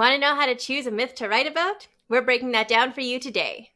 Want to know how to choose a myth to write about? We're breaking that down for you today.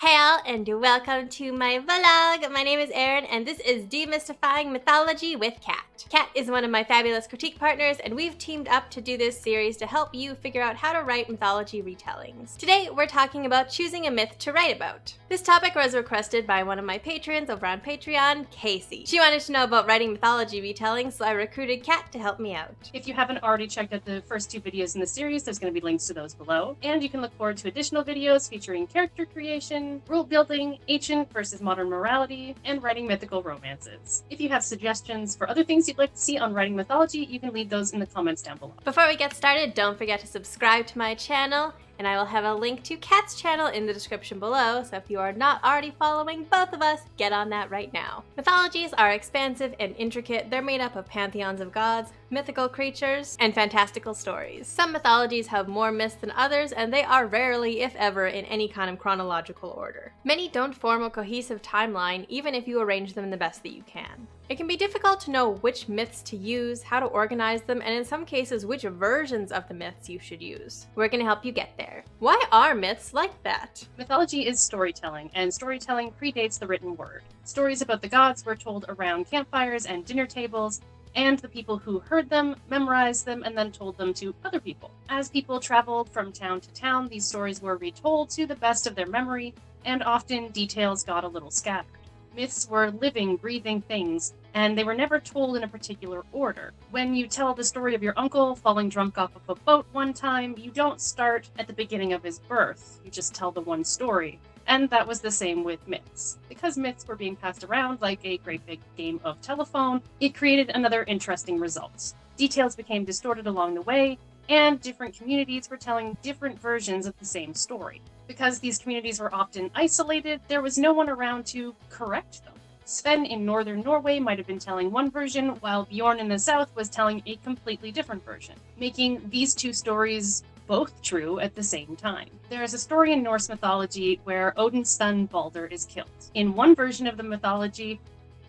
Hey all, and welcome to my vlog. My name is Erin, and this is Demystifying Mythology with Kat. Kat is one of my fabulous critique partners, and we've teamed up to do this series to help you figure out how to write mythology retellings. Today, we're talking about choosing a myth to write about. This topic was requested by one of my patrons over on Patreon, Casey. She wanted to know about writing mythology retellings, so I recruited Kat to help me out. If you haven't already checked out the first two videos in the series, there's going to be links to those below. And you can look forward to additional videos featuring character creation, rule building, ancient versus modern morality, and writing mythical romances. If you have suggestions for other things you'd like to see on writing mythology, you can leave those in the comments down below. Before we get started, don't forget to subscribe to my channel, and I will have a link to Kat's channel in the description below, so if you are not already following both of us, get on that right now. Mythologies are expansive and intricate. They're made up of pantheons of gods, mythical creatures, and fantastical stories. Some mythologies have more myths than others, and they are rarely, if ever, in any kind of chronological order. Many don't form a cohesive timeline, even if you arrange them the best that you can. It can be difficult to know which myths to use, how to organize them, and in some cases, which versions of the myths you should use. We're going to help you get there. Why are myths like that? Mythology is storytelling, and storytelling predates the written word. Stories about the gods were told around campfires and dinner tables, and the people who heard them memorized them and then told them to other people. As people traveled from town to town, these stories were retold to the best of their memory, and often details got a little scattered. Myths were living, breathing things, and they were never told in a particular order. When you tell the story of your uncle falling drunk off of a boat one time, you don't start at the beginning of his birth. You just tell the one story. And that was the same with myths. Because myths were being passed around like a great big game of telephone, it created another interesting result. Details became distorted along the way, and different communities were telling different versions of the same story. Because these communities were often isolated, there was no one around to correct them. Sven in northern Norway might have been telling one version, while Bjorn in the south was telling a completely different version, making these two stories both true at the same time. There is a story in Norse mythology where Odin's son Balder is killed. In one version of the mythology,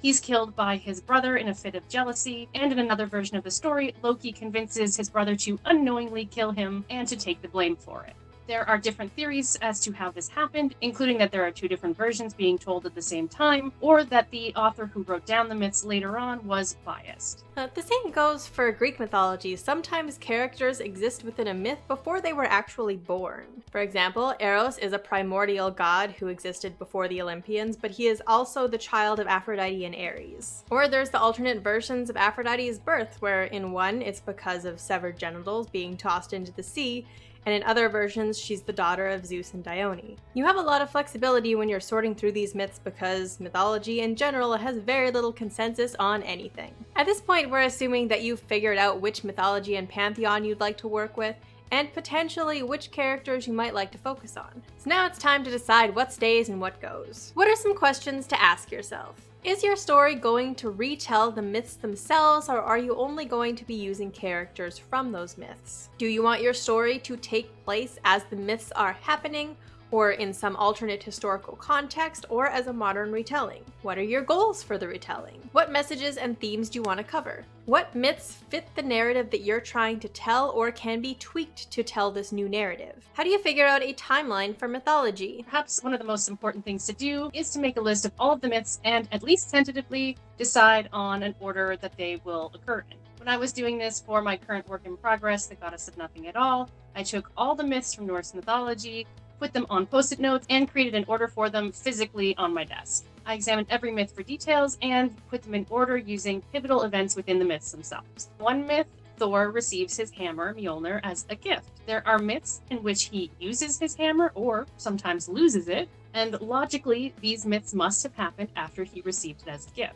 he's killed by his brother in a fit of jealousy, and in another version of the story, Loki convinces his brother to unknowingly kill him and to take the blame for it. There are different theories as to how this happened, including that there are two different versions being told at the same time, or that the author who wrote down the myths later on was biased. The same goes for Greek mythology. Sometimes characters exist within a myth before they were actually born. For example, Eros is a primordial god who existed before the Olympians, but he is also the child of Aphrodite and Ares. Or there's the alternate versions of Aphrodite's birth, where in one it's because of severed genitals being tossed into the sea, and in other versions, she's the daughter of Zeus and Dione. You have a lot of flexibility when you're sorting through these myths because mythology in general has very little consensus on anything. At this point, we're assuming that you've figured out which mythology and pantheon you'd like to work with, and potentially which characters you might like to focus on. So now it's time to decide what stays and what goes. What are some questions to ask yourself? Is your story going to retell the myths themselves, or are you only going to be using characters from those myths? Do you want your story to take place as the myths are happening, or in some alternate historical context, or as a modern retelling? What are your goals for the retelling? What messages and themes do you want to cover? What myths fit the narrative that you're trying to tell or can be tweaked to tell this new narrative? How do you figure out a timeline for mythology? Perhaps one of the most important things to do is to make a list of all of the myths and, at least tentatively, decide on an order that they will occur in. When I was doing this for my current work in progress, The Goddess of Nothing at All, I took all the myths from Norse mythology, put them on post-it notes, and created an order for them physically on my desk. I examined every myth for details and put them in order using pivotal events within the myths themselves. One myth, Thor receives his hammer, Mjolnir, as a gift. There are myths in which he uses his hammer, or sometimes loses it, and logically, these myths must have happened after he received it as a gift.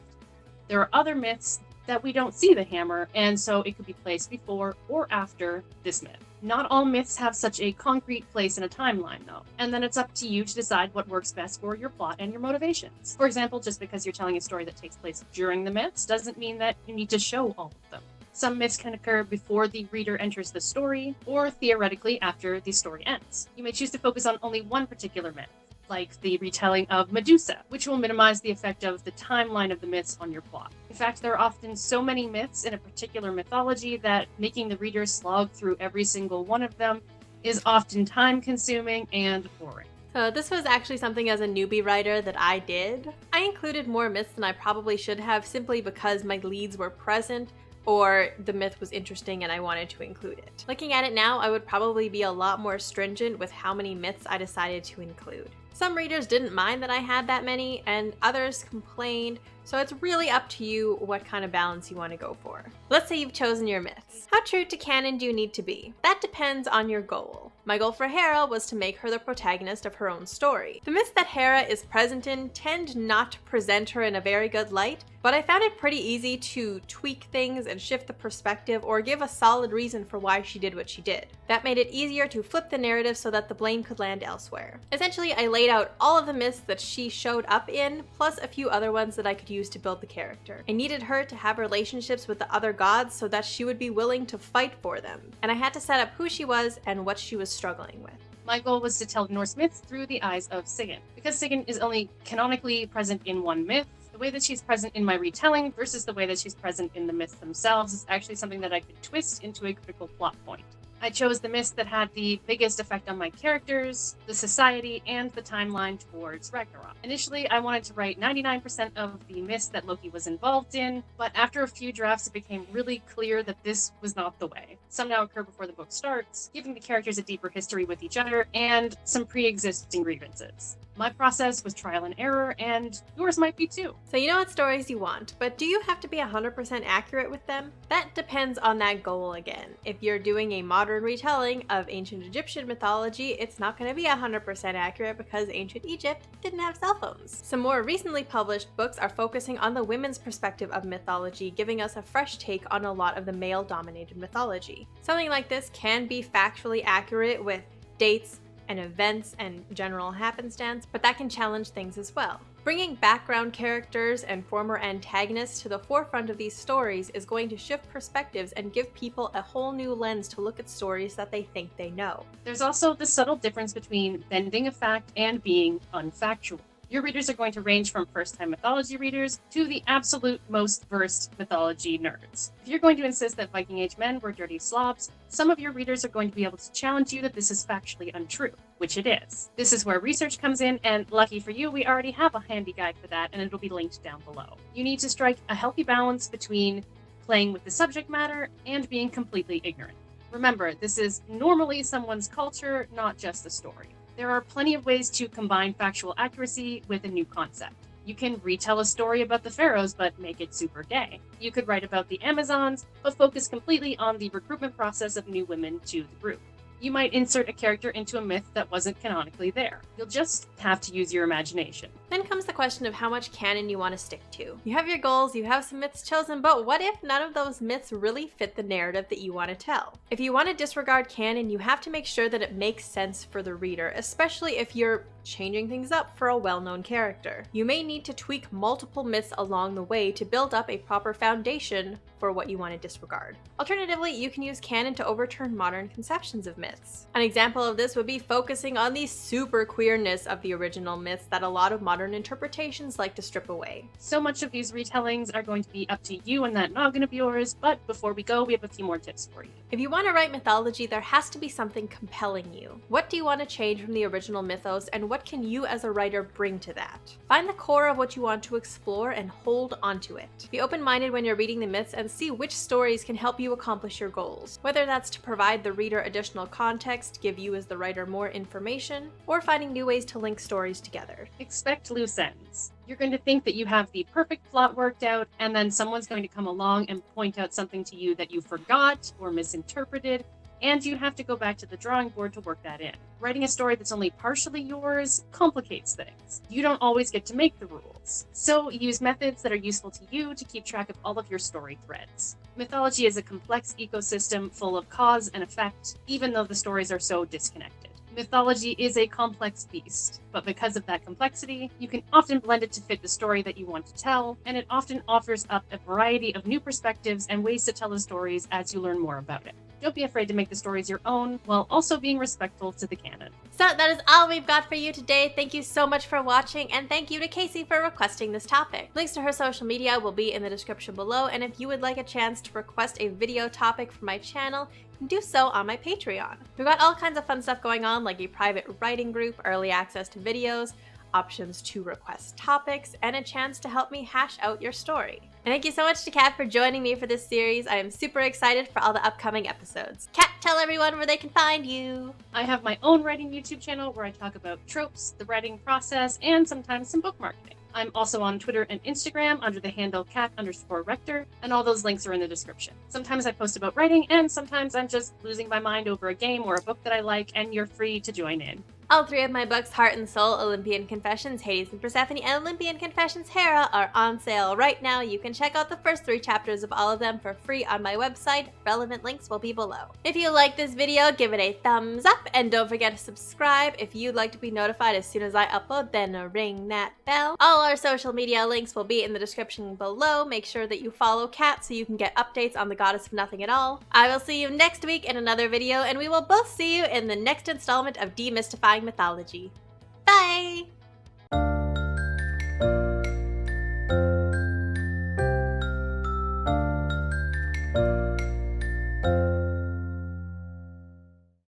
There are other myths that we don't see the hammer, and so it could be placed before or after this myth. Not all myths have such a concrete place in a timeline, though, and then it's up to you to decide what works best for your plot and your motivations. For example, just because you're telling a story that takes place during the myths doesn't mean that you need to show all of them. Some myths can occur before the reader enters the story, or theoretically after the story ends. You may choose to focus on only one particular myth. like the retelling of Medusa, which will minimize the effect of the timeline of the myths on your plot. In fact, there are often so many myths in a particular mythology that making the reader slog through every single one of them is often time-consuming and boring. So this was actually something as a newbie writer that I did. I included more myths than I probably should have simply because my leads were present or the myth was interesting and I wanted to include it. Looking at it now, I would probably be a lot more stringent with how many myths I decided to include. Some readers didn't mind that I had that many, and others complained, so it's really up to you what kind of balance you want to go for. Let's say you've chosen your myths. How true to canon do you need to be? That depends on your goal. My goal for HERA was to make her the protagonist of her own story. The myths that HERA is present in tend not to present her in a very good light, but I found it pretty easy to tweak things and shift the perspective or give a solid reason for why she did what she did. That made it easier to flip the narrative so that the blame could land elsewhere. Essentially, I laid out all of the myths that she showed up in, plus a few other ones that I could use to build the character. I needed her to have relationships with the other gods so that she would be willing to fight for them, and I had to set up who she was and what she was struggling with. My goal was to tell Norse myths through the eyes of Sigyn. Because Sigyn is only canonically present in one myth, the way that she's present in my retelling versus the way that she's present in the myths themselves is actually something that I could twist into a critical plot point. I chose the myths that had the biggest effect on my characters, the society, and the timeline towards Ragnarok. Initially, I wanted to write 99% of the myths that Loki was involved in, but after a few drafts, it became really clear that this was not the way. Some now occur before the book starts, giving the characters a deeper history with each other, and some pre-existing grievances. My process was trial and error, and yours might be too. So you know what stories you want, but do you have to be 100% accurate with them? That depends on that goal again. If you're doing a modern retelling of ancient Egyptian mythology, it's not going to be 100% accurate because ancient Egypt didn't have cell phones. Some more recently published books are focusing on the women's perspective of mythology, giving us a fresh take on a lot of the male-dominated mythology. Something like this can be factually accurate with dates and events and general happenstance, but that can challenge things as well. Bringing background characters and former antagonists to the forefront of these stories is going to shift perspectives and give people a whole new lens to look at stories that they think they know. There's also the subtle difference between bending a fact and being unfactual. Your readers are going to range from first-time mythology readers to the absolute most versed mythology nerds. If you're going to insist that Viking Age men were dirty slobs, some of your readers are going to be able to challenge you that this is factually untrue, which it is. This is where research comes in, and lucky for you, we already have a handy guide for that, and it'll be linked down below. You need to strike a healthy balance between playing with the subject matter and being completely ignorant. Remember, this is normally someone's culture, not just the story. There are plenty of ways to combine factual accuracy with a new concept. You can retell a story about the pharaohs, but make it super gay. You could write about the Amazons, but focus completely on the recruitment process of new women to the group. You might insert a character into a myth that wasn't canonically there. You'll just have to use your imagination. Then comes the question of how much canon you want to stick to. You have your goals, you have some myths chosen, but what if none of those myths really fit the narrative that you want to tell? If you want to disregard canon, you have to make sure that it makes sense for the reader, especially if you're changing things up for a well-known character. You may need to tweak multiple myths along the way to build up a proper foundation for what you want to disregard. Alternatively, you can use canon to overturn modern conceptions of myths. An example of this would be focusing on the super queerness of the original myths that a lot of modern interpretations like to strip away. So much of these retellings are going to be up to you and that noggin of yours, but before we go, we have a few more tips for you. If you want to write mythology, there has to be something compelling you. What do you want to change from the original mythos, and what can you as a writer bring to that? Find the core of what you want to explore and hold onto it. Be open-minded when you're reading the myths and see which stories can help you accomplish your goals. Whether that's to provide the reader additional context, give you as the writer more information, or finding new ways to link stories together. Expect loose ends. You're going to think that you have the perfect plot worked out, and then someone's going to come along and point out something to you that you forgot or misinterpreted, and you have to go back to the drawing board to work that in. Writing a story that's only partially yours complicates things. You don't always get to make the rules. So use methods that are useful to you to keep track of all of your story threads. Mythology is a complex ecosystem full of cause and effect, even though the stories are so disconnected. Mythology is a complex beast, but because of that complexity, you can often blend it to fit the story that you want to tell, and it often offers up a variety of new perspectives and ways to tell the stories as you learn more about it. Don't be afraid to make the stories your own, while also being respectful to the canon. So that is all we've got for you today. Thank you so much for watching, and thank you to Casey for requesting this topic. Links to her social media will be in the description below, and if you would like a chance to request a video topic for my channel, you can do so on my Patreon. We've got all kinds of fun stuff going on, like a private writing group, early access to videos, options to request topics, and a chance to help me hash out your story. And thank you so much to Kat for joining me for this series. I am super excited for all the upcoming episodes. Kat, tell everyone where they can find you. I have my own writing YouTube channel where I talk about tropes, the writing process, and sometimes some book marketing. I'm also on Twitter and Instagram under the handle cat_rector, and all those links are in the description. Sometimes I post about writing, and sometimes I'm just losing my mind over a game or a book that I like, and you're free to join in. All three of my books, Heart and Soul, Olympian Confessions, Hades and Persephone, and Olympian Confessions, HERA, are on sale right now. You can check out the first 3 chapters of all of them for free on my website. Relevant links will be below. If you like this video, give it a thumbs up, and don't forget to subscribe. If you'd like to be notified as soon as I upload, then ring that bell. All our social media links will be in the description below. Make sure that you follow Kat so you can get updates on the Goddess of Nothing at All. I will see you next week in another video, and we will both see you in the next installment of Demystifying Mythology. Bye!